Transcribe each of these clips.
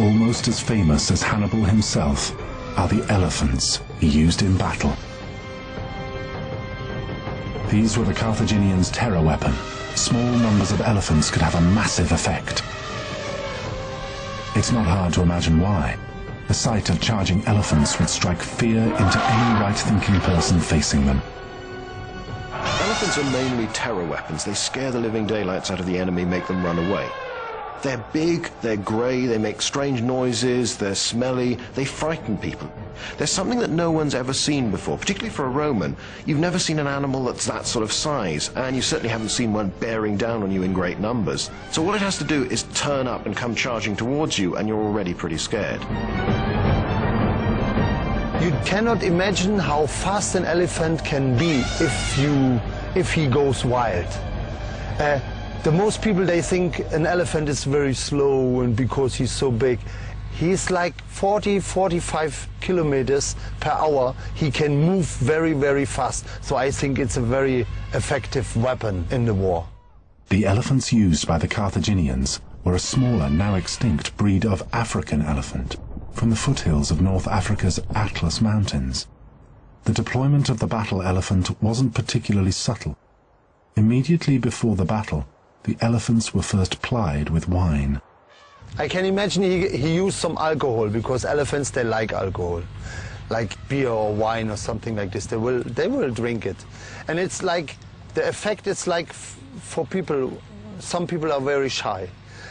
almost as famous as Hannibal himself are the elephants he used in battle. These were the Carthaginians' terror weapon. Small numbers of elephants could have a massive effect. It's not hard to imagine why. The sight of charging elephants would strike fear into any right-thinking person facing them. Elephants are mainly terror weapons. They scare the living daylights out of the enemy, make them run away. They're big, they're grey, they make strange noises, they're smelly, they frighten people. There's something that no one's ever seen before, particularly for a Roman. You've never seen an animal that's that sort of size, and you certainly haven't seen one bearing down on you in great numbers. So all it has to do is turn up and come charging towards you, and you're already pretty scared. You cannot imagine how fast an elephant can be if he goes wild. The most people, they think an elephant is very slow and because he's so big. He's like 40-45 kilometers per hour. He can move very, very fast. So I think it's a very effective weapon in the war. The elephants used by the Carthaginians were a smaller, now extinct breed of African elephant from the foothills of North Africa's Atlas Mountains. The deployment of the battle elephant wasn't particularly subtle. Immediately before the battle, the elephants were first plied with wine. I can imagine he used some alcohol, because elephants, they like alcohol, like beer or wine or something like this. They will drink it, and it's like the effect is like for people. Some people are very shy,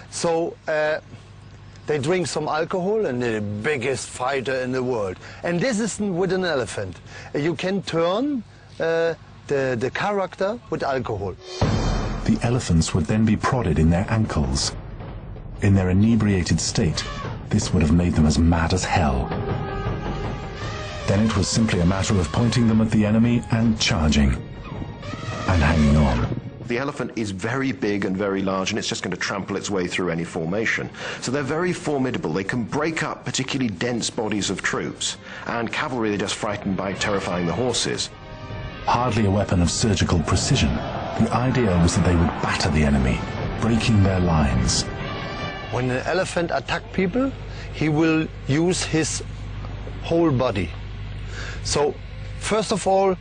so they drink some alcohol, and they're the biggest fighter in the world. And this isn't with an elephant. You can turn the character with alcohol. The elephants would then be prodded in their ankles. In their inebriated state, this would have made them as mad as hell. Then it was simply a matter of pointing them at the enemy and charging, and hanging on. The elephant is very big and very large, and it's just going to trample its way through any formation. So they're very formidable. They can break up particularly dense bodies of troops, and cavalry they're just frightened by terrifying the horses. Hardly a weapon of surgical precision, the idea was that they would batter the enemy, breaking their lines. When an elephant attacks people, he will use his whole body. So, first of all,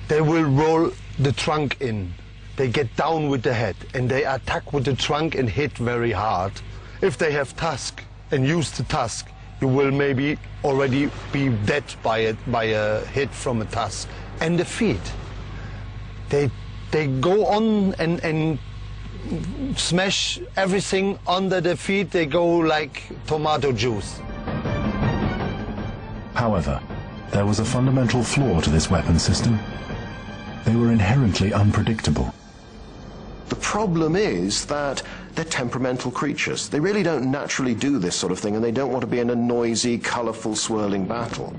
they will roll the trunk in. They get down with the head, and they attack with the trunk and hit very hard. If they have tusk and use the tusk, you will maybe already be dead by a hit from a tusk. And the feet, they go on and smash everything under the feet. They go like tomato juice. However, there was a fundamental flaw to this weapon system. They were inherently unpredictable. The problem is that they're temperamental creatures. They really don't naturally do this sort of thing, and they don't want to be in a noisy, colourful, swirling battle.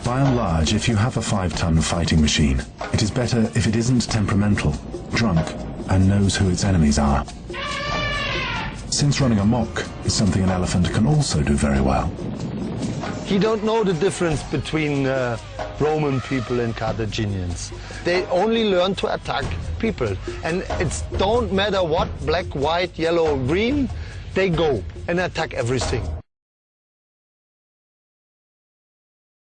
By and large, if you have a 5-ton fighting machine, it is better if it isn't temperamental, drunk, and knows who its enemies are. Since running amok is something an elephant can also do very well. He don't know the difference between Roman people and Carthaginians. They only learn to attack people. And it don't matter what, black, white, yellow, green, they go and attack everything.